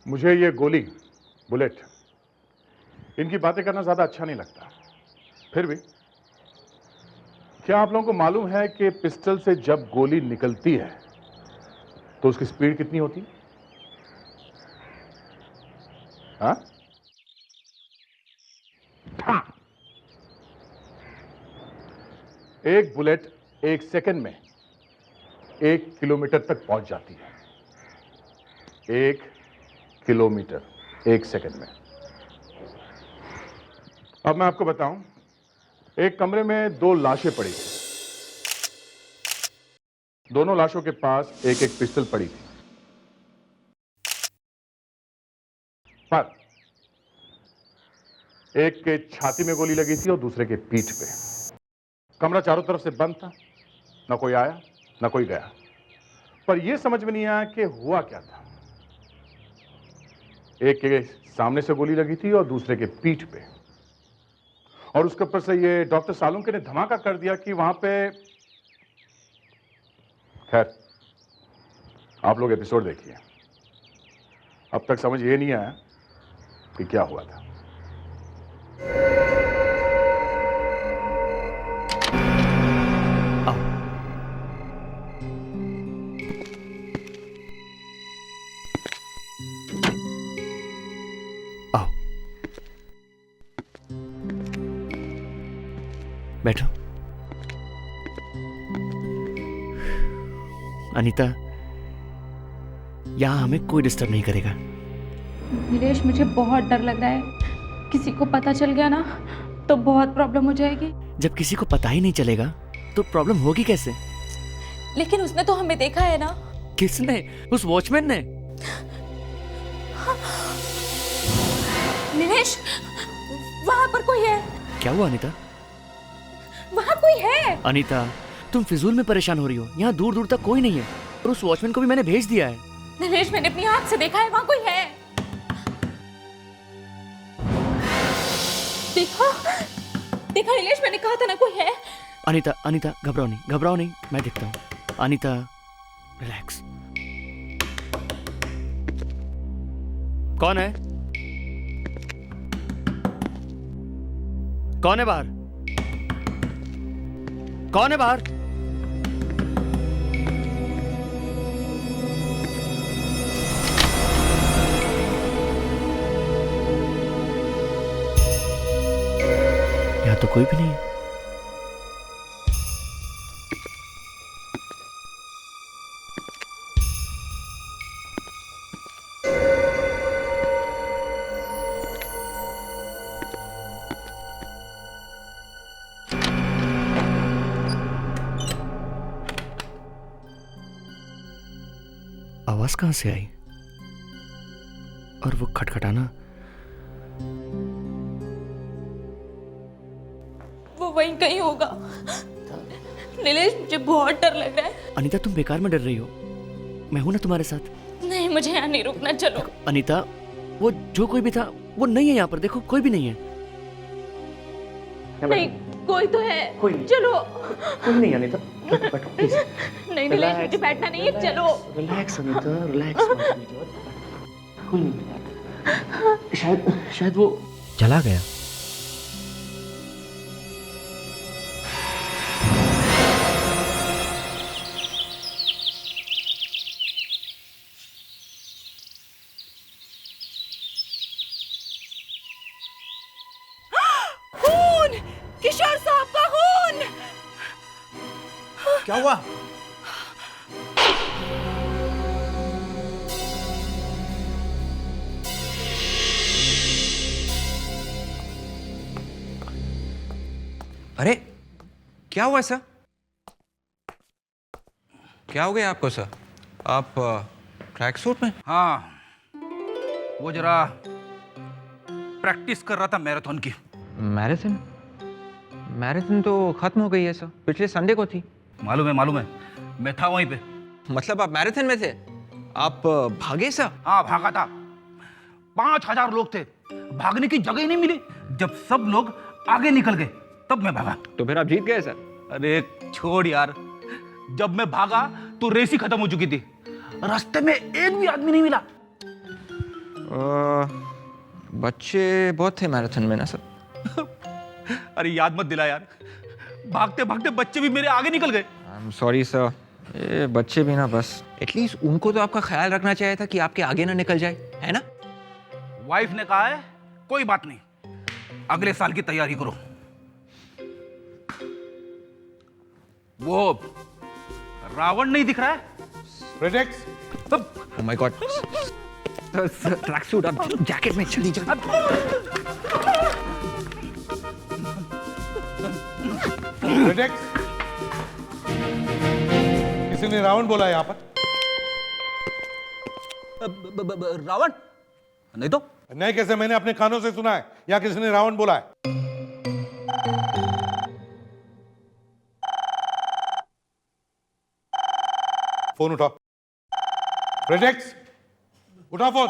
मुझे ये गोली, बुलेट, इनकी बातें करना ज्यादा अच्छा नहीं लगता। फिर भी क्या आप लोगों को मालूम है कि पिस्टल से जब गोली निकलती है तो उसकी स्पीड कितनी होती है? हाँ? हाँ। एक बुलेट 1 सेकंड में 1 किलोमीटर तक पहुंच जाती है। 1 किलोमीटर 1 सेकंड में। अब मैं आपको बताऊं, एक कमरे में 2 लाशें पड़ी थी। दोनों लाशों के पास एक एक पिस्टल पड़ी थी, पर एक के छाती में गोली लगी थी और दूसरे के पीठ पे। कमरा चारों तरफ से बंद था, ना कोई आया ना कोई गया। पर यह समझ में नहीं आया कि हुआ क्या था। एक के सामने से गोली लगी थी और दूसरे के पीठ पे, और उसके ऊपर से ये डॉक्टर सालुंके ने धमाका कर दिया कि वहां पे। खैर, आप लोग एपिसोड देखिए। अब तक समझ ये नहीं आया कि क्या हुआ था। आओ, बैठो। अनीता, यहां हमें कोई डिस्टर्ब नहीं करेगा। नीलेश, मुझे बहुत डर लग रहा है। किसी को पता चल गया ना तो बहुत प्रॉब्लम हो जाएगी। जब किसी को पता ही नहीं चलेगा तो प्रॉब्लम होगी कैसे? लेकिन उसने तो हमें देखा है ना। किसने? उस वॉचमैन ने। नीलेश, वहां पर कोई है। क्या हुआ अनीता? वहां कोई है। अनीता, तुम फिजूल में परेशान हो रही हो। यहाँ दूर दूर तक कोई नहीं है, और उस वॉचमैन को भी मैंने भेज दिया है। नीलेश, मैंने अपनी आंख से देखा है, वहां कोई है। देखा देखा नीलेश, मैंने कहा था ना कोई है। अनीता, अनीता, घबराओ नहीं, मैं देखता हूँ। अनीता, रिलैक्स। कौन है? कौन है बाहर? कौन है बाहर? यहाँ तो कोई भी नहीं है। आवाज कहां से आई? और वो खटखटाना, वो वहीं कहीं होगा। नीलेश, मुझे बहुत डर लग रहा है। अनीता, तुम बेकार में डर रही हो। मैं हूं ना तुम्हारे साथ। नहीं, मुझे यहाँ नहीं रुकना, चलो। अनीता, वो जो कोई भी था वो नहीं है यहाँ पर। देखो, कोई भी नहीं है। नहीं, कोई तो है। कोई नहीं। चलो। कोई नहीं अनीता, बैठो प्लीज। नहीं नीलेश, मुझे बैठना नहीं है, चलो। Relax Anita, relax. कोई नहीं। शायद वो चला गया। खून! किशोर साहब का खून! क्या हुआ? अरे क्या हुआ सर? क्या हो गया आपको सर? आप ट्रैक सूट में? हाँ, वो जरा प्रैक्टिस कर रहा था मैराथन की। मैराथन? मैराथन तो खत्म हो गई है सर, पिछले संडे को थी। मालूम है, मैं था वहीं पे। मतलब आप मैराथन में थे? आप भागे सर? हाँ, भागा था। 5000 लोग थे, भागने की जगह ही नहीं मिली। जब सब लोग आगे निकल गए तब मैं भागा। तो फिर आप जीत गए सर? अरे छोड़ यार, जब मैं भागा तो रेस ही खत्म हो चुकी थी। रास्ते में एक भी आदमी नहीं मिला। बच्चे बहुत थे मैराथन में ना सर। अरे याद मत दिला यार, भागते भागते बच्चे भी मेरे आगे निकल गए। आई एम सॉरी सर, ये बच्चे भी ना, बस एटलीस्ट उनको तो आपका ख्याल रखना चाहिए था कि आपके आगे ना निकल जाए, है ना? वाइफ ने कहा है कोई बात नहीं, अगले साल की तैयारी करो। वो रावण नहीं दिख रहा है? Projects oh my God sir, track suit अब जैकेट में जल्दी जल्दी। प्रोजेक्ट्स किसी ने रावण बोला यहां पर? रावण नहीं तो। नहीं कैसे, मैंने अपने कानों से सुना है या किसी ने रावण बोला है। फोन उठाओ। प्रोजेक्ट्स उठाओ फोन।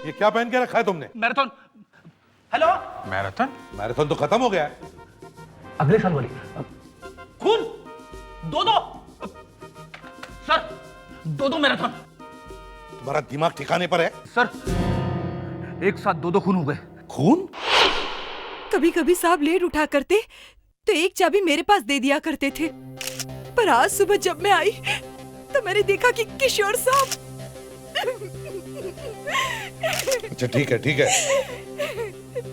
ये क्या पहन के रखा है तुमने? मैराथन। Hello, marathon? मैराथन तो खत्म हो गया है। अगले साल वाली। खून दो दो सर, दो मैराथन। तुम्हारा दिमाग ठिकाने पर है? सर एक साथ दो खून हो गए। खून? कभी कभी साहब लेट उठा करते तो एक चाबी मेरे पास दे दिया करते थे, पर आज सुबह जब मैं आई तो मैंने देखा कि किशोर साहब। अच्छा ठीक है ठीक है,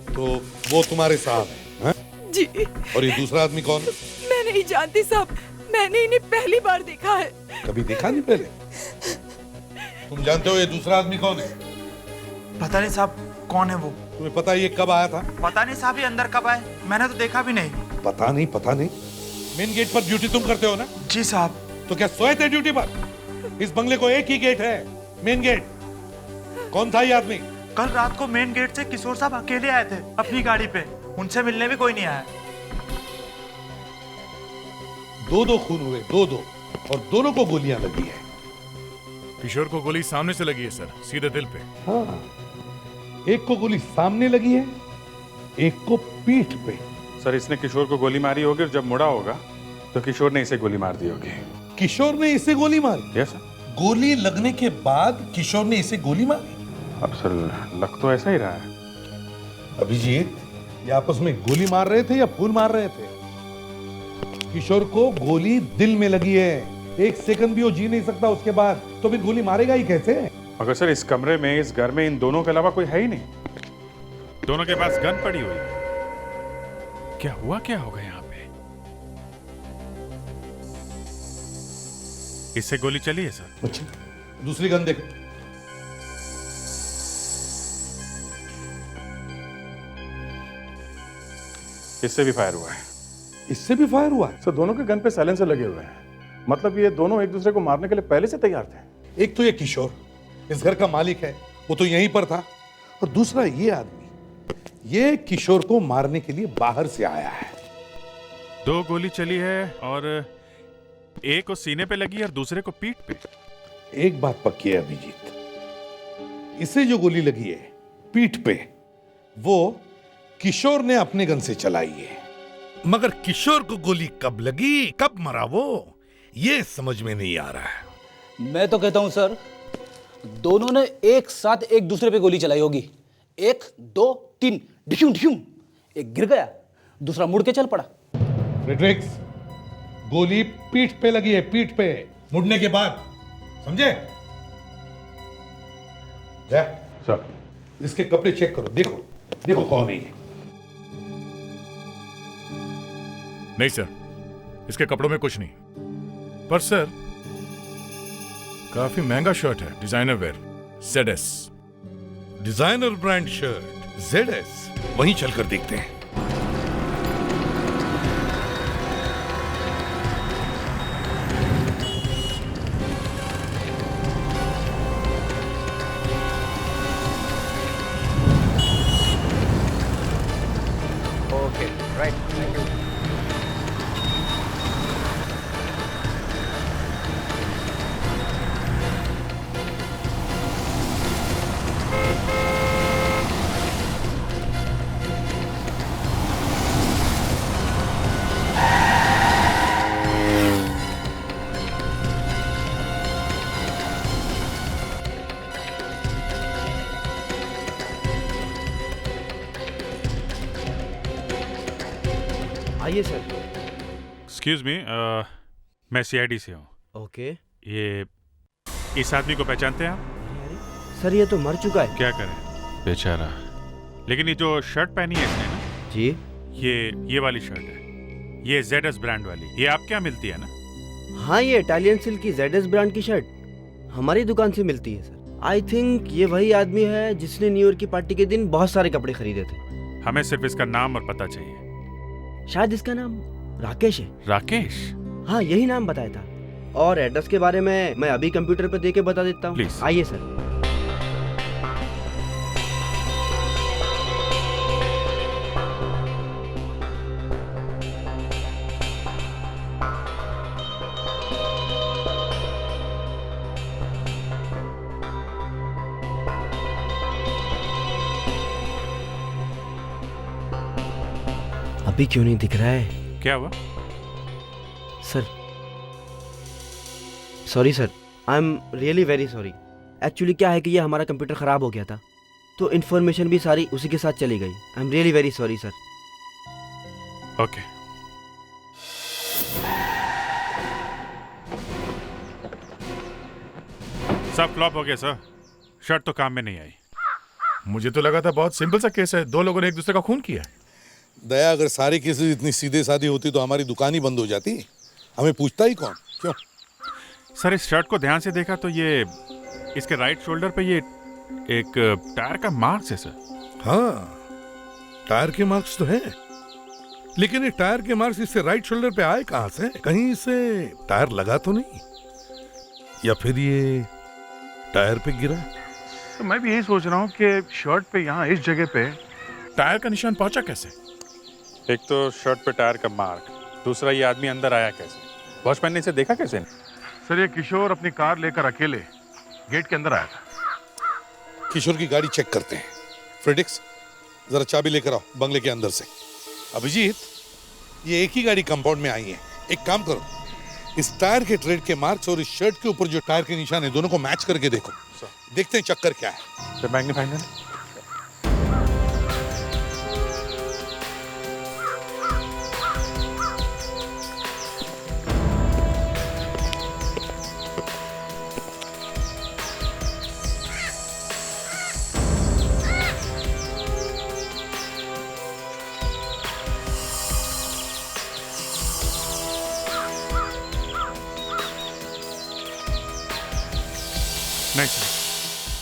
तो वो तुम्हारे साहब हैं? जी। और ये दूसरा आदमी कौन है? मैं नहीं जानती साहब, मैंने इन्हें पहली बार देखा है। कभी देखा नहीं पहले? तुम जानते हो ये दूसरा आदमी कौन है? पता नहीं साहब कौन है वो। तुम्हें पता है ये कब आया था? पता नहीं साहब, ये अंदर कब आए, मैंने तो देखा भी नहीं। पता नहीं। मेन गेट पर ड्यूटी तुम करते हो ना? जी साहब। तो क्या सोए थे ड्यूटी पर? इस बंगले को एक ही गेट है, मेन गेट। कौन था ये आदमी? कल रात को मेन गेट से किशोर साहब अकेले आए थे अपनी गाड़ी पे, उनसे मिलने भी कोई नहीं आया। दो खून हुए, दो और दोनों को गोलियां लगी है। किशोर को गोली सामने से लगी है सर, सीधे दिल पे। हाँ, एक को गोली सामने लगी है, एक को पीठ पे। सर इसने किशोर को गोली मारी होगी और जब मुड़ा होगा तो किशोर ने इसे गोली मार दी होगी। किशोर ने इसे गोली मारी? Yes sir. गोली लगने के बाद किशोर ने इसे गोली मारी? अब सर लग तो ऐसा ही रहा है। अभिजीत, ये आपस में गोली मार रहे थे या फूल मार रहे थे? किशोर को गोली दिल में लगी है, एक सेकंड भी वो जी नहीं सकता उसके बाद, तो फिर गोली मारेगा ही कैसे? मगर सर इस कमरे में, इस घर में इन दोनों के अलावा कोई है ही नहीं। दोनों के पास गन पड़ी हुई है। क्या होगा यहाँ पे? इससे गोली चली है सर। अच्छा, दूसरी गन देखो। इससे भी फायर हुआ है। इससे भी फायर हुआ है? सर दोनों के गन पे साइलेंसर लगे हुए हैं, मतलब ये दोनों एक दूसरे को मारने के लिए पहले से तैयार थे। एक तो ये किशोर इस घर का मालिक है, वो तो यहीं पर था, और दूसरा ये आदमी, ये किशोर को मारने के लिए बाहर से आया है। 2 गोली चली है और एक को सीने पे लगी और दूसरे को पीठ पे। एक बात पक्की है अभिजीत, इसे जो गोली लगी है पीठ पे, वो किशोर ने अपने गन से चलाई है। मगर किशोर को गोली कब लगी, कब मरा वो, ये समझ में नहीं आ रहा है। मैं तो कहता हूं सर, दोनों ने एक साथ एक दूसरे पे गोली चलाई होगी। 1 2 3 ढिशुम ढिशुम, एक गिर गया, दूसरा मुड़ के चल पड़ा। फ्रेडरिक्स, गोली पीठ पे लगी है, पीठ पे, मुड़ने के बाद, समझे? सर इसके कपड़े चेक करो, देखो देखो कौन है ये। नहीं सर, इसके कपड़ों में कुछ नहीं, पर सर काफी महंगा शर्ट है, designer wear, ZS। Designer brand shirt ZS, वहीं चलकर देखते हैं। Okay right, thank you. आइए सर। एक्सक्यूज मी, मैं सीआईडी से हूँ। ओके। ये इस आदमी को पहचानते हैं आप? सर ये तो मर चुका है। क्या करें बेचारा। लेकिन ये जो शर्ट पहनी है इसने ना जी, ये वाली शर्ट है, ये ZS ब्रांड वाली, ये आपके यहाँ मिलती है ना? हाँ ये इटालियन सिल्क की ZS ब्रांड की शर्ट हमारी दुकान से मिलती है सर। आई थिंक ये वही आदमी है जिसने न्यू ईयर की पार्टी के दिन बहुत सारे कपड़े खरीदे थे। हमें सिर्फ इसका नाम और पता चाहिए। शायद इसका नाम राकेश है। राकेश? हाँ यही नाम बताया था। और एड्रेस के बारे में मैं अभी कंप्यूटर पे देके बता देता हूँ। प्लीज आइए सर। अभी क्यों नहीं दिख रहा है? क्या हुआ? Sir sorry sir, I am really very sorry. Actually क्या है कि ये हमारा कंप्यूटर ख़राब हो गया था, तो इन्फॉर्मेशन भी सारी उसी के साथ चली गई। I am really very sorry sir. Okay. सब फ्लॉप हो गया सर, शर्ट तो काम में नहीं आई। मुझे तो लगा था बहुत सिंपल सा केस है, दो लोगों ने एक दूसरे का खून किया। दया, अगर सारी केसेस इतनी सीधे साधी होती तो हमारी दुकान ही बंद हो जाती। हमें पूछता ही कौन? क्यों? सर इस शर्ट को ध्यान से देखा तो ये इसके राइट शोल्डर पे ये एक टायर का मार्क्स है सर। हाँ, टायर के मार्क्स तो हैं, लेकिन ये टायर के मार्क्स इससे राइट शोल्डर पे आए कहां से? कहीं इसे टायर लगा तो नहीं, या फिर ये टायर पे गिरा? तो मैं भी यही सोच रहा हूँ कि शर्ट पे यहाँ इस जगह पे टायर का निशान पहुंचा कैसे? एक तो शर्ट पे टायर का मार्क, दूसरा ये आदमी अंदर आया कैसे? वॉचमैन ने इसे देखा कैसे? सर ये किशोर अपनी कार लेकर अकेले गेट के अंदर आया था। किशोर की गाड़ी चेक करते हैं। फ्रेडिक्स, जरा चाबी लेकर आओ बंगले के अंदर से। अभिजीत, ये एक ही गाड़ी कंपाउंड में आई है। एक काम करो, इस टायर के ट्रेड के मार्क्स और इस शर्ट के ऊपर जो टायर के निशान है दोनों को मैच करके देखो। देखते हैं चक्कर क्या है। मैग्नीफाइंग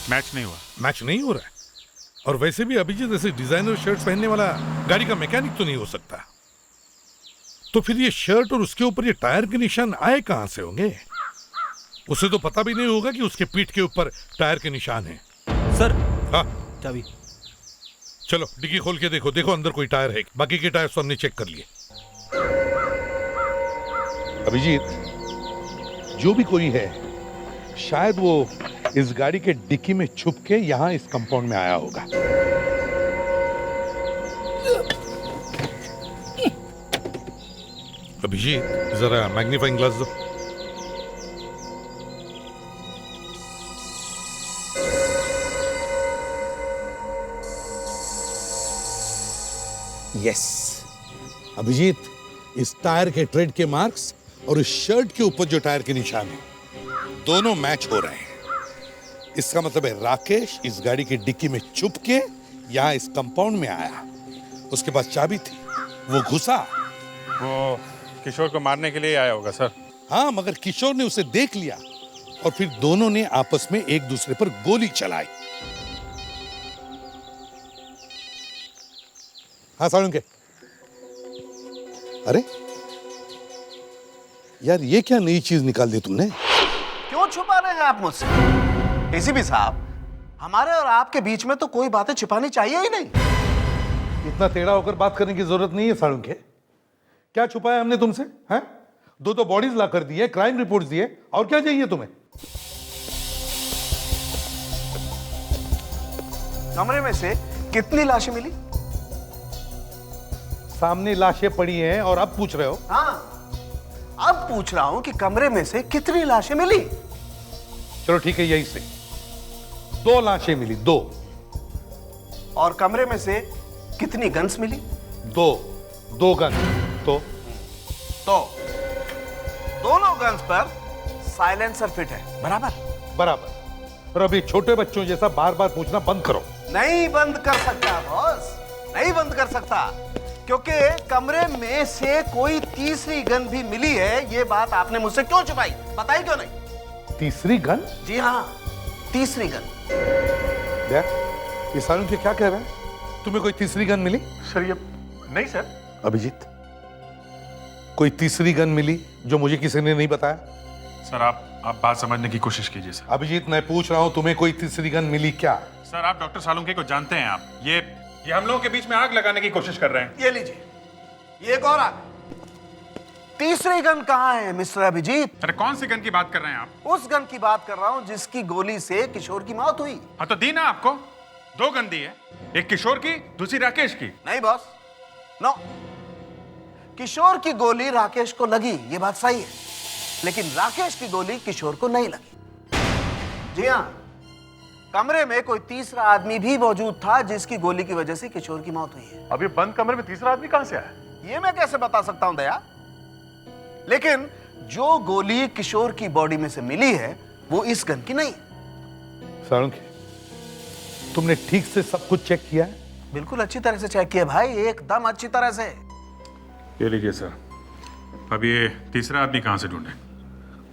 मैच नहीं हुआ। मैच नहीं हो रहा है। और वैसे भी अभिजीत ऐसे डिजाइनर शर्ट्स पहनने वाला गाड़ी का मैकेनिक तो नहीं हो सकता। तो फिर ये शर्ट और उसके ऊपर ये टायर के निशान आए कहां से होंगे? उसे तो पता भी नहीं होगा कि उसके पीठ के ऊपर टायर के निशान हैं। सर। हाँ चाबी। चलो डिग्गी खोल के देखो, देखो अंदर कोई टायर है। बाकी के टायर तो हमने चेक कर लिए। अभिजीत, जो भी कोई है शायद वो इस गाड़ी के डिक्की में छुप के यहां इस कंपाउंड में आया होगा। अभिजीत, जरा मैग्नीफाइंग ग्लास दो। यस अभिजीत, इस टायर के ट्रेड के मार्क्स और इस शर्ट के ऊपर जो टायर के निशान हैं दोनों मैच हो रहे हैं। इसका मतलब है राकेश इस गाड़ी की डिक्की में छुप के यहां इस कंपाउंड में आया। उसके पास चाबी थी, वो घुसा। वो किशोर को मारने के लिए आया होगा सर। हाँ, मगर किशोर ने उसे देख लिया और फिर दोनों ने आपस में एक दूसरे पर गोली चलाई। हाँ सालुंके, अरे यार ये क्या नई चीज निकाल दी तुमने? क्यों छुपा रहे हैं आप मुझसे? एसीपी साहब, हमारे और आपके बीच में तो कोई बातें छिपानी चाहिए ही नहीं। इतना टेढ़ा होकर बात करने की जरूरत नहीं है सालुंके। क्या छुपाया हमने तुमसे? हैं? दो बॉडीज ला कर दिए, क्राइम रिपोर्ट्स दिए, और क्या चाहिए तुम्हें? कमरे में से कितनी लाशें मिली? सामने लाशें पड़ी हैं और अब पूछ रहे हो? हाँ, अब पूछ रहा हूं कि कमरे में से कितनी लाशें मिली? चलो ठीक है, यही से 2 लाशें मिली, 2। और कमरे में से कितनी गन्स मिली? 2 गन। तो दोनों गन्स पर साइलेंसर फिट है, बराबर? बराबर। और अभी छोटे बच्चों जैसा बार बार पूछना बंद करो। नहीं बंद कर सकता बॉस, नहीं बंद कर सकता, क्योंकि कमरे में से कोई तीसरी गन भी मिली है। ये बात आपने मुझसे क्यों छुपाई, बताई क्यों नहीं? तीसरी गन? जी हाँ, तीसरी गन। ये सालुंखे क्या कह रहा है? तुम्हें कोई तीसरी गन मिली? सर ये नहीं सर। अभिजीत, कोई तीसरी गन मिली जो मुझे किसी ने नहीं बताया? सर आप बात समझने की कोशिश कीजिए सर। अभिजीत, मैं पूछ रहा हूं तुम्हें कोई तीसरी गन मिली क्या? सर आप डॉक्टर सालुंखे को जानते हैं। आप ये हम लोगों के बीच में आग लगाने की कोशिश कर रहे हैं। ये लीजिए, ये एक और आग। तीसरी गन कहाँ है मिस्टर अभिजीत? अरे कौन सी गन की बात कर रहे हैं आप? उस गन की बात कर रहा हूं जिसकी गोली से किशोर की मौत हुई। हाँ तो दी ना आपको, 2 गन दी है, एक किशोर की, दूसरी राकेश की। नहीं बॉस, नो। किशोर की गोली राकेश को लगी, ये बात सही है, लेकिन राकेश की गोली किशोर को नहीं लगी। जी हाँ, कमरे में कोई तीसरा आदमी भी मौजूद था जिसकी गोली की वजह से किशोर की मौत हुई है। अब ये बंद कमरे में तीसरा आदमी कहां से आया? ये मैं कैसे बता सकता हूं दया, लेकिन जो गोली किशोर की बॉडी में से मिली है वो इस गन की नहीं। सालुंखे, तुमने ठीक से सब कुछ चेक किया है? बिल्कुल अच्छी तरह से चेक किया भाई, एकदम अच्छी तरह से। ये लीजिए सर। अब ये तीसरा आदमी कहां से ढूंढे?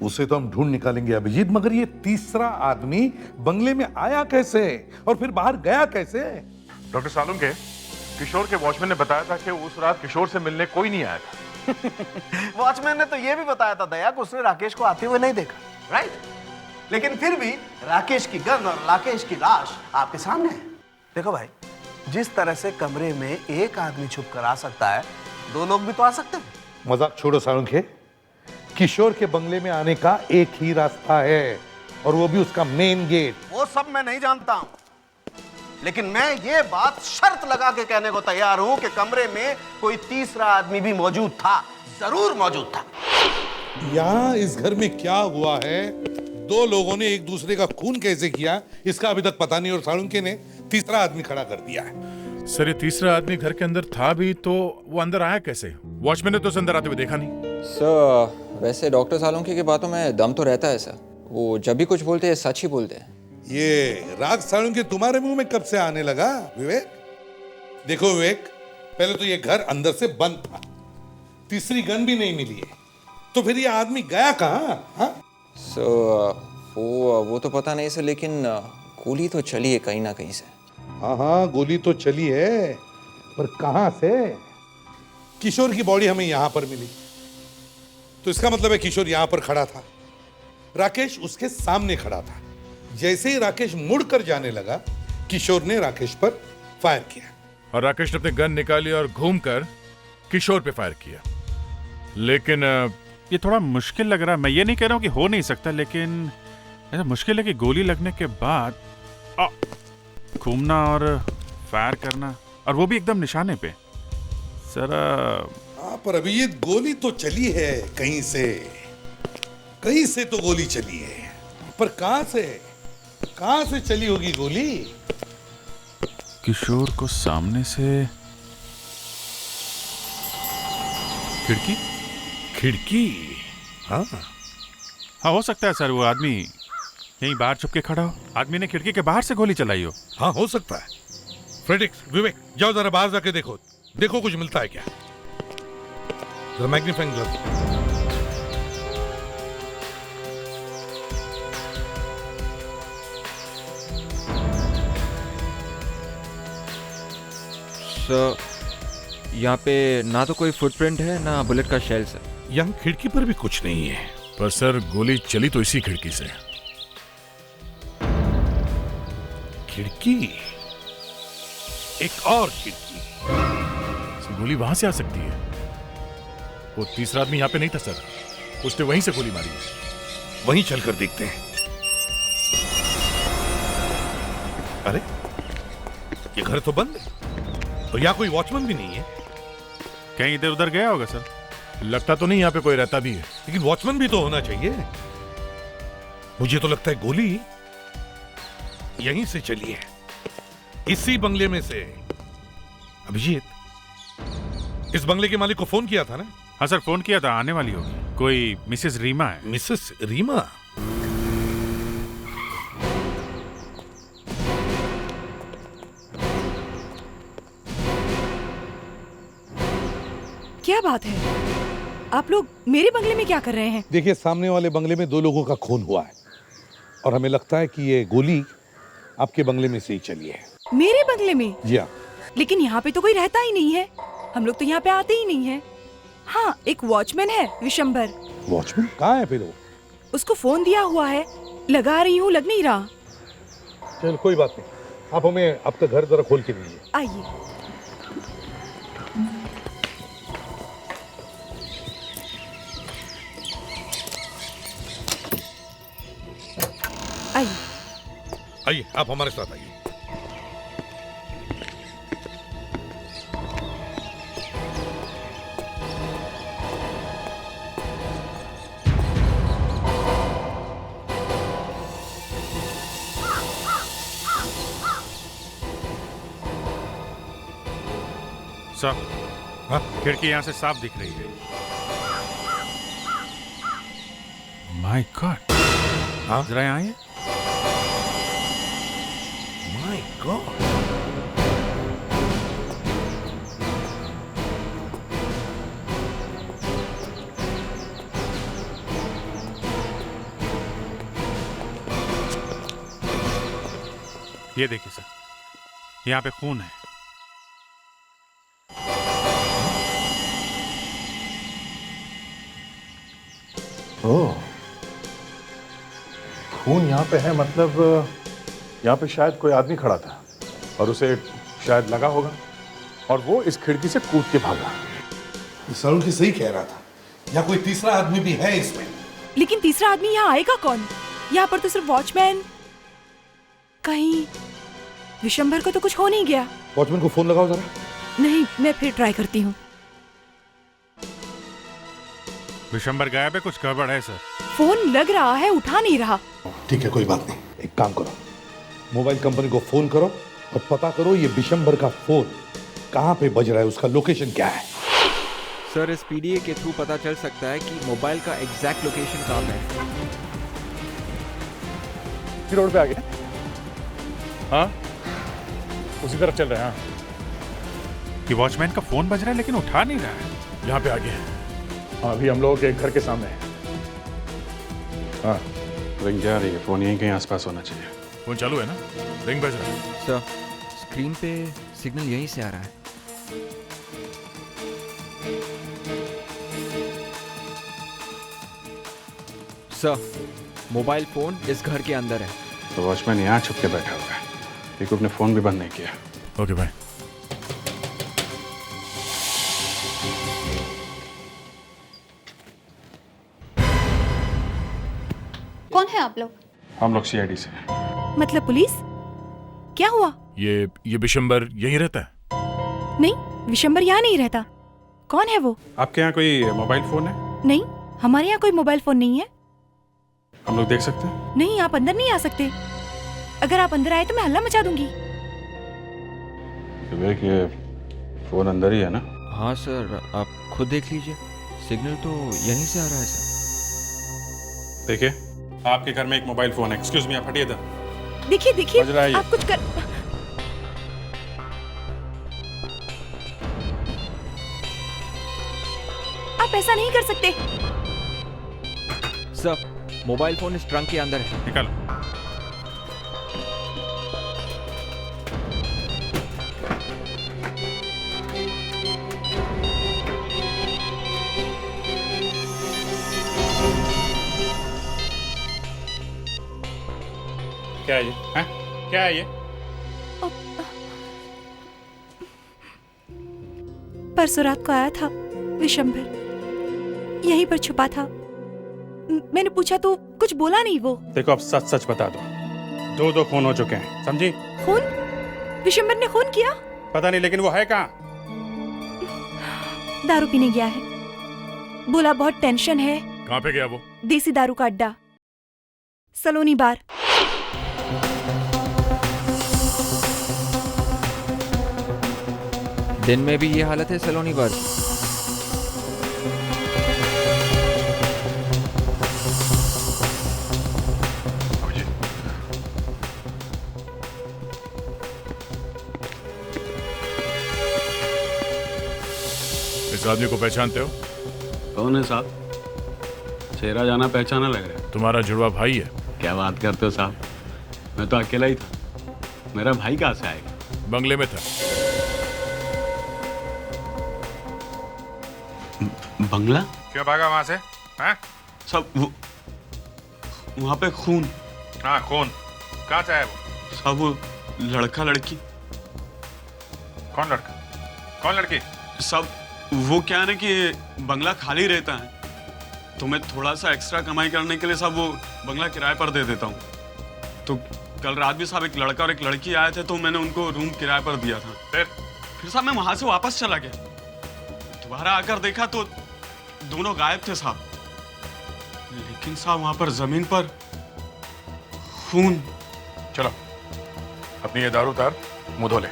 उसे तो हम ढूंढ निकालेंगे अभिजीत, मगर ये तीसरा आदमी बंगले में आया कैसे और फिर बाहर गया कैसे? डॉक्टर सालुंखे, किशोर के वॉचमैन ने बताया था कि उस रात किशोर से मिलने कोई नहीं आया था। वॉचमैन ने तो यह भी बताया था दया कि उसने राकेश को आते हुए नहीं देखा, राइट? लेकिन फिर भी राकेश की गन और राकेश की लाश आपके सामने है। देखो भाई, जिस तरह से कमरे में एक आदमी छुप कर आ सकता है, 2 लोग भी तो आ सकते हैं। मजाक छोड़ो सालुंखे, किशोर के बंगले में आने का एक ही रास्ता है और वो भी उसका मेन गेट। वो सब मैं नहीं जानता हूं, लेकिन मैं ये बात शर्त लगा के कहने को तैयार हूं कि कमरे में कोई तीसरा आदमी भी मौजूद था, जरूर मौजूद था। यहाँ इस घर में क्या हुआ है, 2 लोगों ने एक दूसरे का खून कैसे किया, इसका अभी तक पता नहीं, और सालुंखे ने तीसरा आदमी खड़ा कर दिया है। सर ये तीसरा आदमी घर के अंदर था भी तो वो अंदर आया कैसे? वॉचमैन ने तो उसे अंदर आते हुए देखा नहीं। सर वैसे डॉक्टर सालुंखे की बातों में दम तो रहता है सर, वो जब भी कुछ बोलते हैं सच ही बोलते हैं। ये राग सालुंखे तुम्हारे मुंह में कब से आने लगा विवेक? देखो विवेक, पहले तो ये घर अंदर से बंद था, तीसरी गन भी नहीं मिली है, तो फिर ये आदमी गया कहाँ? हाँ? वो तो पता नहीं सर, लेकिन गोली तो चली है कहीं ना कहीं से। हाँ, गोली तो चली है, पर कहां से? किशोर की बॉडी हमें यहां पर मिली, तो इसका मतलब है किशोर यहां पर खड़ा था, राकेश उसके सामने खड़ा था। जैसे ही राकेश मुड़कर जाने लगा, किशोर ने राकेश पर फायर किया और राकेश ने अपनी गन निकाली और घूमकर किशोर पे फायर किया। लेकिन ये थोड़ा मुश्किल लग रहा है। मैं ये नहीं कह रहा हूं कि हो नहीं सकता, लेकिन ऐसा मुश्किल है कि गोली लगने के बाद घूमना और फायर करना, और वो भी एकदम निशाने पे। सर पर अभी ये गोली तो चली है कहीं से तो गोली चली है, पर कहां से चली होगी गोली? किशोर को सामने से खिड़की। हाँ हो सकता है सर, वो आदमी यहीं बाहर छुप के खड़ा हो, आदमी ने खिड़की के बाहर से गोली चलाई हो। हाँ, हो सकता है। फ्रेडिक्स, विवेक, जाओ जरा बाहर जाके देखो कुछ मिलता है क्या। जरा मैग्नीफाइंग ग्लास। सर यहाँ पे ना तो कोई फुटप्रिंट है ना बुलेट का शेल सर। यहाँ खिड़की पर भी कुछ नहीं है। पर सर गोली चली तो इसी खिड़की से। खिड़की? एक और खिड़की? गोली वहां से आ सकती है। वो तीसरा आदमी यहाँ पे नहीं था सर, उसने वहीं से गोली मारी है। वहीं चलकर देखते हैं। अरे ये घर तो बंद है और यहाँ कोई वॉचमैन भी नहीं है। कहीं इधर उधर गया होगा सर, लगता तो नहीं यहाँ पे कोई रहता भी है। लेकिन वॉचमैन भी तो होना चाहिए। मुझे तो लगता है गोली यहीं से चली है, इसी बंगले में से। अभिजीत, इस बंगले के मालिक को फोन किया था ना? हाँ सर, फोन किया था, आने वाली होगी। कोई मिसेस रीमा है। मिसेस रीमा? क्या बात है, आप लोग मेरे बंगले में क्या कर रहे हैं? देखिए, सामने वाले बंगले में 2 लोगों का खून हुआ है और हमें लगता है कि ये गोली आपके बंगले में से ही चली है। मेरे बंगले में? जी हाँ। लेकिन यहाँ पे तो कोई रहता ही नहीं है, हम लोग तो यहाँ पे आते ही नहीं है। हाँ, एक वॉचमैन है, विशंबर। वॉचमैन कहाँ है फिर वो? उसको फोन दिया हुआ है, लगा रही हूँ, लग नहीं रहा। चल कोई बात नहीं, आप हमें आपका घर जरा खोल के दीजिए। आइए। आइए। आइए, आप हमारे साथ आइए। सर, हाँ, खिड़की यहां से साफ दिख रही है। My God. हाँ, जरा यहाँ आइए। My God. ये देखिए सर, यहाँ पे खून है। ओह, खून यहाँ पे है, मतलब यहाँ पे शायद कोई आदमी खड़ा था और उसे शायद लगा होगा और वो इस खिड़की से कूद के भागा। सरुण की सही कह रहा था, यहाँ कोई तीसरा आदमी भी है इसमें। लेकिन तीसरा आदमी यहाँ आएगा कौन? यहाँ पर तो सिर्फ वॉचमैन। कहीं विशंबर को तो कुछ हो नहीं गया? वॉचमैन को फोन लगाओ जरा। नहीं, मैं फिर ट्राई करती हूँ। विशंबर गायब है, कुछ गड़बड़ है सर। फोन लग रहा है, उठा नहीं रहा। ठीक है, कोई बात नहीं, एक काम करो, मोबाइल कंपनी को फोन करो और पता करो ये विशंबर का फोन कहाँ पे बज रहा है, उसका लोकेशन क्या है। सर, इस पीडीए के थ्रू पता चल सकता है कि मोबाइल का एग्जैक्ट लोकेशन कहाँ है। रोड पे आ गए? हाँ, उसी तरफ चल रहे हैं। हाँ, कि वॉचमैन का फोन बज रहा है लेकिन उठा नहीं रहा है। यहाँ पे आ गए। हाँ, अभी हम लोगों के घर के सामने है। हाँ, रिंग जा रही है, फोन यहीं कहीं आसपास होना चाहिए। फोन चालू है ना? रिंग बज रहा है। सर, स्क्रीन पे सिग्नल यहीं से आ रहा है। सर, मोबाइल फोन इस घर के अंदर है। तो वॉचमैन यहाँ छुप के बैठा हुआ है, क्योंकि अपने फोन भी बंद नहीं किया। ओके भाई। कौन है आप लोग? हम लोग सीआईडी से। मतलब पुलिस? क्या हुआ? ये विशंबर यहीं रहता है? नहीं, विशंबर यहाँ नहीं रहता। कौन है वो? आपके यहाँ कोई मोबाइल फोन है? नहीं, हमारे यहाँ कोई मोबाइल फोन नहीं है। हम लोग देख सकते हैं? नहीं, आप अंदर नहीं आ सकते। अगर आप अंदर आए तो मैं हल्ला मचा दूंगी। विवेक, ये फोन अंदर ही है ना? हाँ सर, आप खुद देख लीजिए, सिग्नल तो यहीं से आ रहा है सर। देखिए, आपके घर में एक मोबाइल फोन है। एक्सक्यूज मी, आप हटिए इधर। देखिए देखिए, बज रहा है ये। आप कुछ कर। आप ऐसा नहीं कर सकते। सर, मोबाइल फोन इस ट्रंक के अंदर है। निकालो। क्या है ये? हैं? क्या है ये? परसों रात को आया था विशंबर, यहीं पर छुपा था। मैंने पूछा तो कुछ बोला नहीं वो। देखो, अब सच सच बता दो। 2 खून हो चुके हैं, समझी? खून? विशंबर ने खून किया? पता नहीं, लेकिन वो है कहाँ? दारू पीने गया है, बोला बहुत टेंशन है। कहाँ पे गया वो? देसी दारू का अड्डा, सलोनी बार। दिन में भी ये हालत है सलोनी बार की? इस आदमी को पहचानते हो? कौन है साहब? चेहरा जाना पहचाना लग रहा है। तुम्हारा जुड़वा भाई है। क्या बात करते हो साहब, मैं तो अकेला ही था। मेरा भाई कहाँ से आएगा? बंगले में था। बंगला? क्यों भागा वहां से? हैं? सब वहां पे खून। हाँ खून। कहाँ से आया वो? सब वो लड़का लड़की। कौन लड़का? कौन लड़की? सब वो क्या है ना कि बंगला खाली रहता है तो मैं थोड़ा सा एक्स्ट्रा कमाई करने के लिए सब वो बंगला किराए पर दे देता हूँ। तो कल रात भी साहब एक लड़का और एक लड़की आए थे तो मैंने उनको रूम किराए पर दिया था। फिर साहब मैं वहां से वापस चला गया। दोबारा आकर देखा तो दोनों गायब थे साहब। लेकिन साहब वहां पर जमीन पर खून। चलो अपनी ये दारू उतार, मुंह धो ले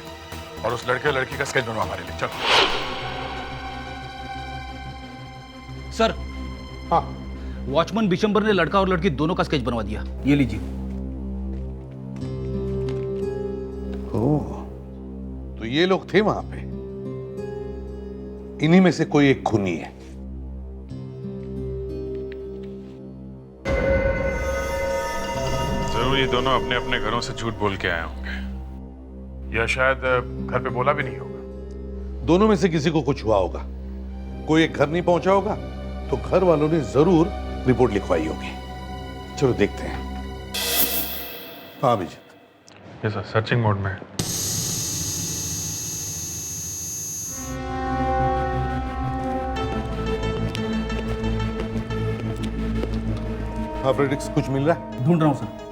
और उस लड़के और लड़की का स्केच बनवा हमारे लिए। चलो। सर। हाँ। वॉचमैन बिशंबर ने लड़का और लड़की दोनों का स्केच बनवा दिया, ये लीजिए। ओह, तो ये लोग थे वहां पे। इन्हीं में से कोई एक खूनी है। जरूर ये दोनों अपने अपने घरों से झूठ बोल के आए होंगे या शायद घर पे बोला भी नहीं होगा। दोनों में से किसी को कुछ हुआ होगा। कोई एक घर नहीं पहुंचा होगा तो घर वालों ने जरूर रिपोर्ट लिखवाई होगी। चलो देखते हैं। हाँ Abhijit. Yes sir, searching mode में। हाँ फ्रेडिक्स, कुछ मिल रहा है? ढूंढ रहा हूं सर।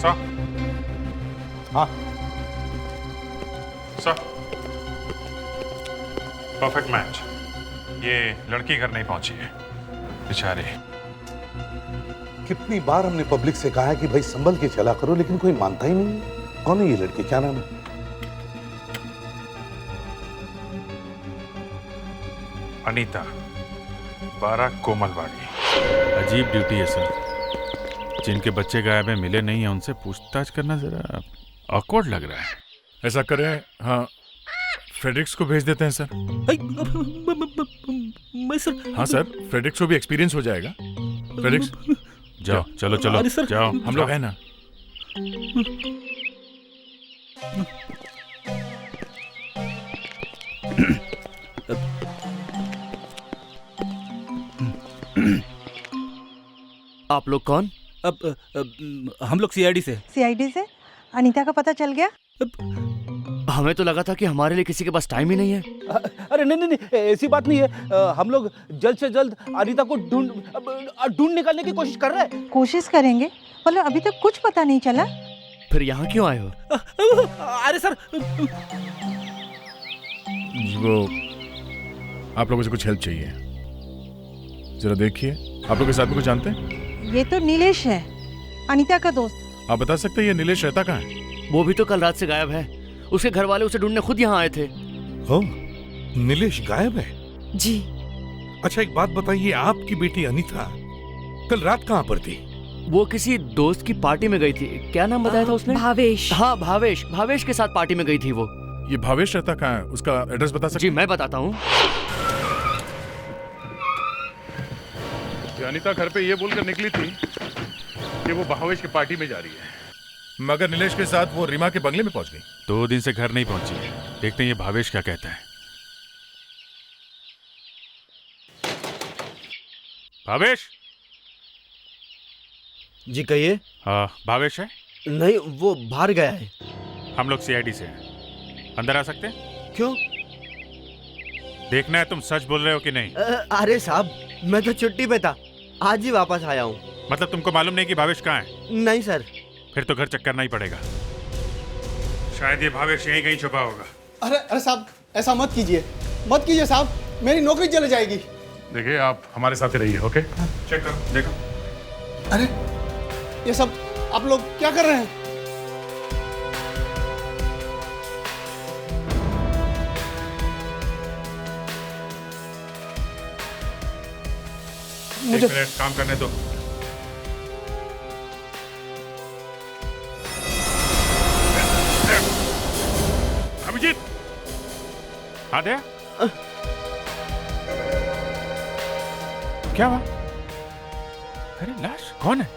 सर। हाँ सर, परफेक्ट मैच। ये लड़की घर नहीं पहुंची है बेचारी। कितनी बार हमने पब्लिक से कहा है कि भाई संभल के चला करो, लेकिन कोई मानता ही नहीं है। कौन है ये लड़की, क्या नाम है? अनीता, 12 कोमलवाड़ी। अजीब ड्यूटी है सर। जिनके बच्चे गायब हैं, मिले नहीं है, उनसे पूछताछ करना जरा ऑकवर्ड लग रहा है। ऐसा करें, हाँ फ्रेडरिक्स को भेज देते हैं सर। मैं सर। हाँ सर, फ्रेडरिक्स को भी एक्सपीरियंस हो जाएगा। फ्रेडरिक्स जाओ, चलो चलो जाओ, हम लोग हैं ना। आप लोग कौन? हम लोग सीआईडी से। सीआईडी से? अनीता का पता चल गया? हमें तो लगा था कि हमारे लिए किसी के पास टाइम ही नहीं है। अरे नहीं नहीं नहीं, ऐसी बात नहीं है। हम लोग जल्द से जल्द अनीता को ढूंढ निकालने की कोशिश कर रहे हैं। कोशिश करेंगे, मतलब अभी तक कुछ पता नहीं चला। फिर यहाँ क्यों आए हो? अरे सर, वो आप लोगों से कुछ हेल्प चाहिए, जरा देखिए। आप लोग इस आदमी को जानते हैं? ये तो नीलेश है, अनीता का दोस्त। आप बता सकते हैं ये नीलेश रहता कहाँ है? वो भी तो कल रात से गायब है। उसके घर वाले उसे ढूंढने खुद यहाँ आए थे। हो, नीलेश गायब है? जी। अच्छा एक बात बताइए, आपकी बेटी अनीता कल रात कहाँ पर थी? वो किसी दोस्त की पार्टी में गई थी। क्या नाम बताया था उसने? भावेश। हाँ भावेश, भावेश के साथ पार्टी में गई थी वो। ये भावेश रहता कहाँ है? उसका एड्रेस बता सकते? जी मैं बताता हूँ। अनीता घर पे ये बोलकर निकली थी कि वो भावेश की पार्टी में जा रही है, मगर नीलेश के साथ वो रीमा के बंगले में पहुंच गई। 2 दिन से घर नहीं पहुंची है। देखते हैं ये भावेश क्या कहता है। भावेश जी कहिए। हाँ भावेश है? नहीं, वो बाहर गया है। हम लोग सीआईडी से हैं, अंदर आ सकते हैं? क्यों? देखना है तुम सच बोल रहे हो कि नहीं। अरे साहब, मैं तो छुट्टी पे था, आज ही वापस आया हूँ। मतलब तुमको मालूम नहीं कि भावेश कहाँ है? नहीं सर। फिर तो घर चेक करना ही पड़ेगा। शायद ये भावेश यहीं कहीं छुपा होगा। अरे अरे साहब, ऐसा मत कीजिए साहब, मेरी नौकरी चली जाएगी। देखिए आप हमारे साथ ही रहिए, ओके? चेक करो, देखो। अरे ये सब आप लोग क्या कर रहे हैं? मुझे 1 मिनट काम करने दो। आद्या, क्या हुआ? अरे लाश कौन है?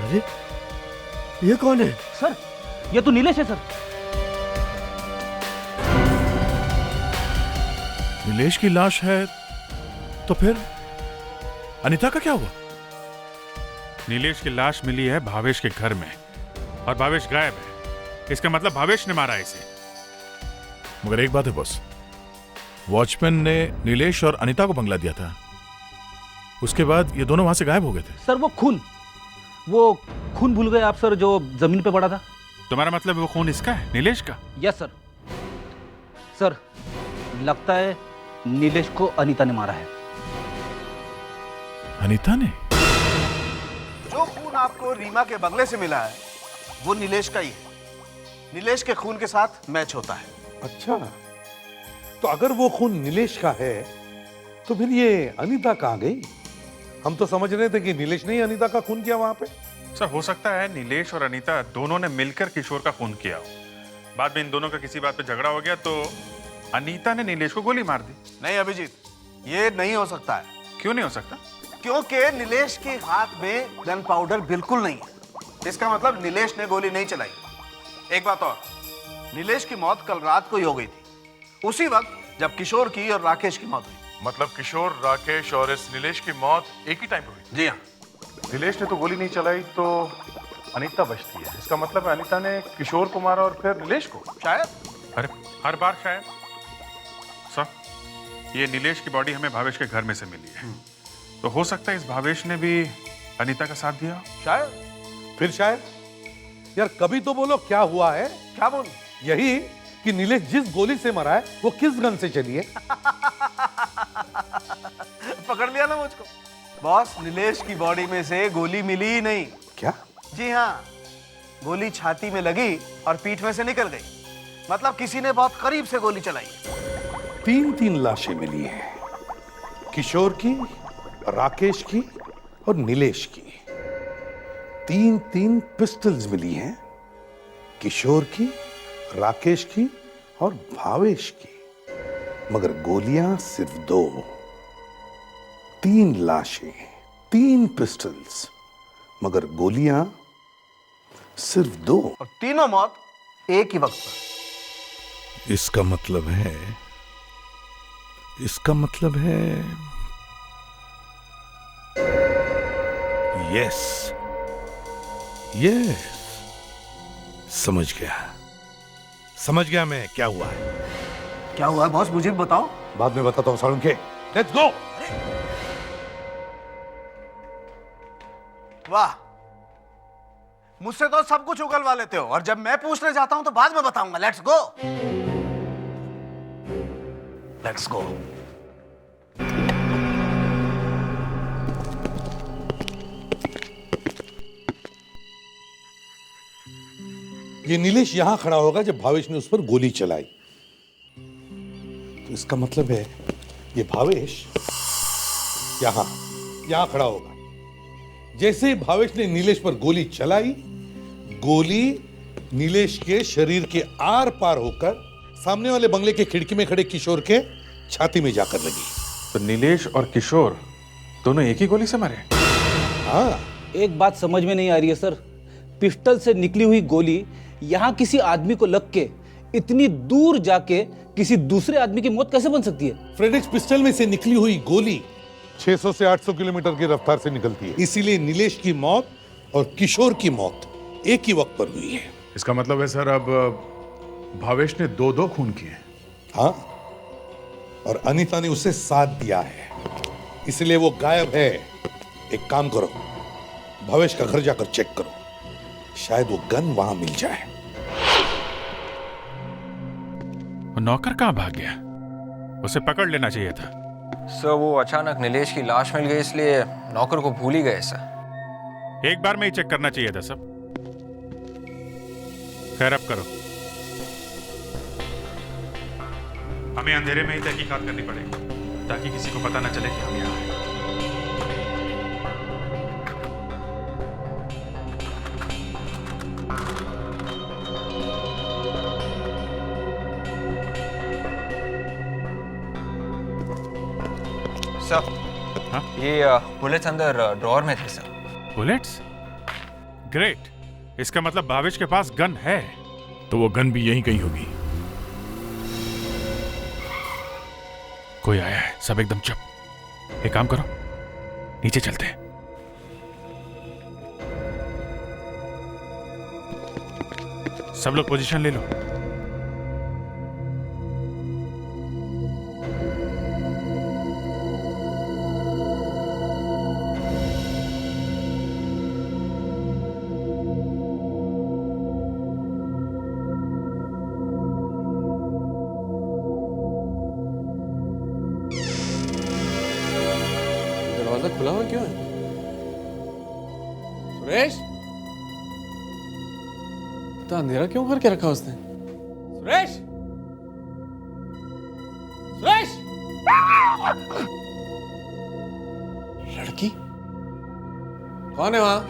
अरे ये कौन है? सर ये तो नीलेश है सर। नीलेश की लाश है तो फिर अनीता का क्या हुआ? नीलेश की लाश मिली है भावेश के घर में और भावेश गायब है। इसका मतलब भावेश ने मारा इसे। मगर एक बात है बॉस, वॉचमैन ने नीलेश और अनीता को बंगला दिया था, उसके बाद ये दोनों वहां से गायब हो गए थे। सर वो खून भूल गए आप सर, जो जमीन पे पड़ा था। तुम्हारा मतलब वो खून इसका है, नीलेश का? Yes sir. सर लगता है नीलेश को अनीता ने मारा है। अनीता ने? जो खून आपको रीमा के बंगले से मिला है वो नीलेश का ही है। नीलेश के खून के साथ मैच होता है। अच्छा, तो अगर वो खून नीलेश का है तो फिर ये अनीता कहां गई? हम तो समझ रहे थे कि नीलेश ने ही अनीता का खून किया वहां पे। सर हो सकता है नीलेश और अनीता दोनों ने मिलकर किशोर का खून किया हो। बाद में इन दोनों का किसी बात पे झगड़ा हो गया तो अनीता ने नीलेश को गोली मार दी। नहीं अभिजीत, ये नहीं हो सकता है। क्यों नहीं हो सकता? क्योंकि नीलेश के हाथ में गन पाउडर बिल्कुल नहीं है। इसका मतलब नीलेश ने गोली नहीं चलाई। एक बात और, नीलेश की मौत कल रात को ही हो गई थी, उसी वक्त जब किशोर की और राकेश की मौत हुई। मतलब किशोर, राकेश और इस नीलेश की मौत एक ही टाइम पे हुई? जी हाँ। नीलेश ने तो गोली नहीं चलाई तो अनीता बचती है। इसका मतलब है अनीता ने किशोर को मारा और फिर नीलेश को? शायद। अरे हर बार शायद। सर ये नीलेश की बॉडी हमें भावेश के घर में से मिली है, तो हो सकता है इस भावेश ने भी अनीता का साथ दिया। शायद। फिर शायद। यार कभी तो बोलो क्या हुआ है? क्या बोल? यही कि नीलेश जिस गोली से मरा है वो किस गन से चली है? पकड़ लिया ना मुझको। बॉस, नीलेश की बॉडी में से गोली मिली ही नहीं। क्या? जी हाँ, गोली छाती में लगी और पीठ में से निकल गई। मतलब किसी ने बहुत करीब से गोली चलाई। 3 लाशें मिली हैं, किशोर की, राकेश की और नीलेश की। 3 पिस्टल्स मिली हैं, किशोर की, राकेश की और भावेश की। मगर गोलियां सिर्फ 2। 3 लाशें, 3 पिस्टल्स, मगर गोलियां सिर्फ 2। और तीनों मौत एक ही वक्त पर। इसका मतलब है यस, समझ गया मैं क्या हुआ है। क्या हुआ है बॉस, मुझे भी बताओ। बाद में बताता हूं सारुण के। Let's go. वाह, मुझसे तो सब कुछ उगलवा लेते हो और जब मैं पूछने जाता हूं तो बाद में बताऊंगा। Let's go. Let's go. ये नीलेश यहां खड़ा होगा जब भावेश ने उस पर गोली चलाई, तो इसका मतलब है ये भावेश यहां खड़ा होगा। जैसे ही भावेश ने नीलेश पर गोली चलाई, गोली नीलेश के शरीर के आर पार होकर सामने वाले बंगले के खिड़की में खड़े किशोर के छाती में जाकर लगी। तो नीलेश और किशोर दोनों एक ही गोली से मरे? हाँ। एक बात समझ में नहीं आ रही है सर, पिस्टल से निकली हुई गोली यहां किसी आदमी को लग के इतनी दूर जाके किसी दूसरे आदमी की मौत कैसे बन सकती है? फ्रेडेक्स पिस्टल में से निकली हुई गोली 600 से 800 किलोमीटर की रफ्तार से निकलती है। इसीलिए नीलेश की मौत और किशोर की मौत एक ही वक्त पर हुई है। इसका मतलब है सर अब भावेश ने 2 खून किए। हाँ, और अनीता ने उसे साथ दिया है, इसलिए वो गायब है। एक काम करो, भावेश का घर जाकर चेक करो, शायद वो गन वहां मिल जाए। वो नौकर कहां भाग गया? उसे पकड़ लेना चाहिए था। सर वो अचानक नीलेश की लाश मिल गई इसलिए नौकर को भूल ही गए सर। एक बार में ही चेक करना चाहिए था सब। खैर अब करो, हमें अंधेरे में ही तहकीकात करनी पड़ेगी ताकि किसी को पता न चले कि हम यहाँ हैं। सर हाँ? ये बुलेट्स अंदर ड्रॉअर में थे सर। बुलेट्स? ग्रेट, इसका मतलब भावेश के पास गन है। तो वो गन भी यहीं कहीं होगी। कोई आया है, सब एकदम चुप। एक काम करो, नीचे चलते हैं। सब लोग पोजीशन ले लो। दरवाजा खुला हुआ क्यों है? सुरेश, तो अंधेरा क्यों करके रखा उसने? सुरेश, सुरेश, लड़की कौन है वहां?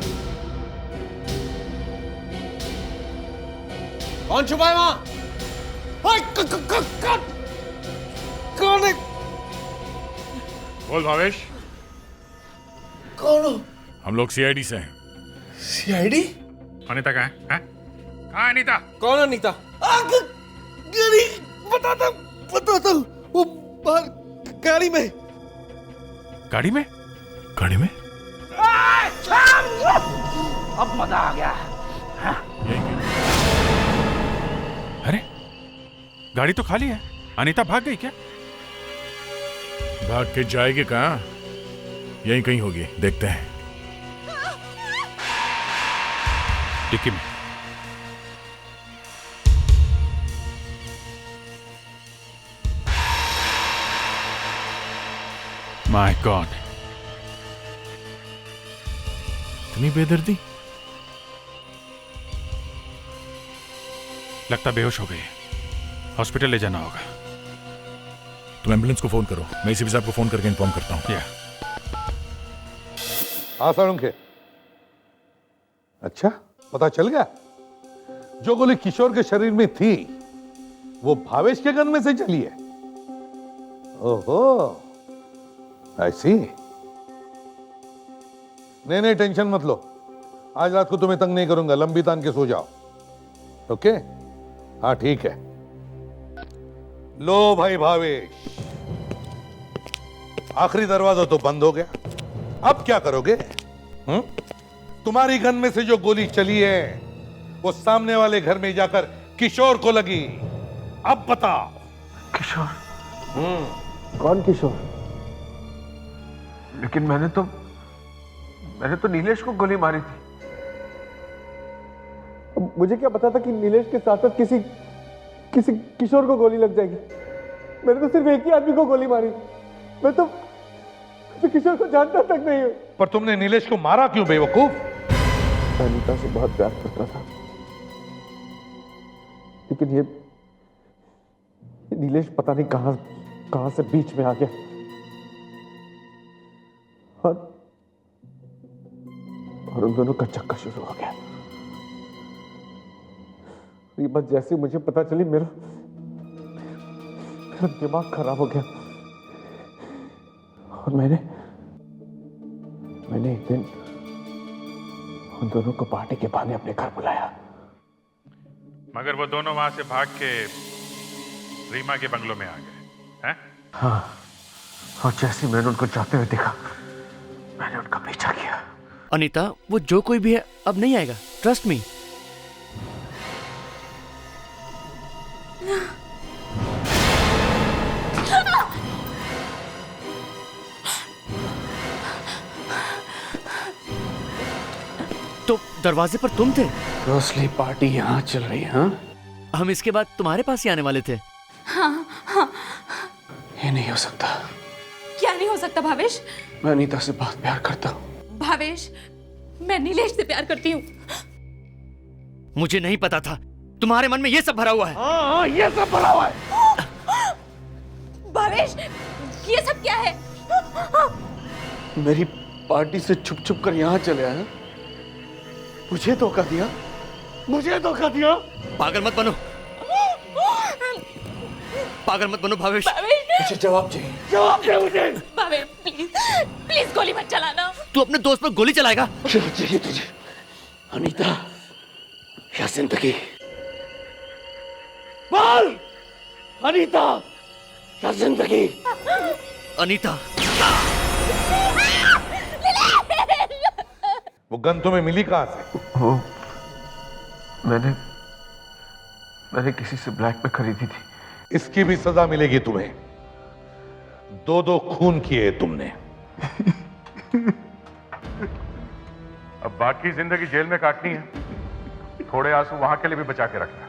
कौन छुपा है वहां? कौन है? बोल भावेश। कौन हो? हम लोग सीआईडी से हैं। सीआईडी? अनीता कहाँ है? कहाँ है अनीता? कौन अनीता? बताता हूँ, वो बाहर गाड़ी में। गाड़ी में? गाड़ी में? अब मजा आ गया। अरे गाड़ी तो खाली है, अनीता भाग गई क्या? भाग के जाएगी कहाँ? यहीं कहीं होगी, देखते हैं। डिक्की में। माय गॉड, इतनी बेदर्दी। लगता बेहोश हो गई है, हॉस्पिटल ले जाना होगा। तुम एम्बुलेंस को फोन करो, मैं एसीपी साहब को फोन करके इन्फॉर्म करता हूँ। हाँ साळुंखे, अच्छा पता चल गया? जो गोली किशोर के शरीर में थी वो भावेश के गन में से चली है। ओहो, ऐसी? नहीं टेंशन मत लो, आज रात को तुम्हें तंग नहीं करूंगा, लंबी तान के सो जाओ। ओके? हाँ ठीक है। लो भाई भावेश, आखिरी दरवाजा तो बंद हो गया, अब क्या करोगे? तुम्हारी गन में से जो गोली चली है वो सामने वाले घर में जाकर किशोर को लगी। अब बताओ। किशोर? कौन किशोर? लेकिन मैंने तो नीलेश को गोली मारी थी। मुझे क्या पता था कि नीलेश के साथ साथ किसी किशोर को गोली लग जाएगी। मैंने तो सिर्फ एक ही आदमी को गोली मारी। मैं तो किशोर को जानता तक नहीं हूं। पर तुमने नीलेश को मारा क्यों बेवकूफ? अनीता से बहुत प्यार करता था, लेकिन ये नीलेश पता नहीं कहां से बीच में आ गया और उन दोनों का चक्कर शुरू हो गया। ये बात जैसे मुझे पता चली मेरा दिमाग खराब हो गया और मैंने एक दिन उन दोनों को पार्टी के बहाने अपने घर बुलाया। मगर वो दोनों वहां से भाग के रीमा के बंगलों में आ गए हैं? हाँ, और जैसे मैंने उनको जाते हुए देखा मैंने उनका पीछा किया। अनीता, वो जो कोई भी है अब नहीं आएगा, ट्रस्ट मी। तो दरवाजे पर तुम थे? रोसली पार्टी यहाँ चल रही है? हाँ? हम इसके बाद तुम्हारे पास ही आने वाले थे। हाँ हाँ। ये नहीं हो सकता। क्या नहीं हो सकता भावेश? मैं अनीता से बहुत प्यार करता हूँ। भावेश, मैं नीलेश से प्यार करती हूँ। मुझे नहीं पता था तुम्हारे मन में ये सब भरा हुआ है। हाँ, ये सब भरा हुआ है। भावेश, ये सब क्या है? मेरी पार्टी से छुप छुप कर यहाँ चले आए। मुझे धोखा दिया, मुझे धोखा दिया। पागल मत बनो, पागल मत बनो भावेश। मुझे जवाब चाहिए, जवाब दे मुझे। भावेन प्लीज प्लीज गोली मत चलाना। तू अपने दोस्त पर गोली चलाएगा? क्या चाहिए तुझे अनीता या जिंदगी? बोल अनीता या जिंदगी? अनीता। वो गन तुम्हें मिली कहां से? वो मैंने किसी से ब्लैक में खरीदी थी। इसकी भी सजा मिलेगी तुम्हें। 2 खून किए तुमने। अब बाकी जिंदगी जेल में काटनी है, थोड़े आंसू वहां के लिए भी बचा के रखना।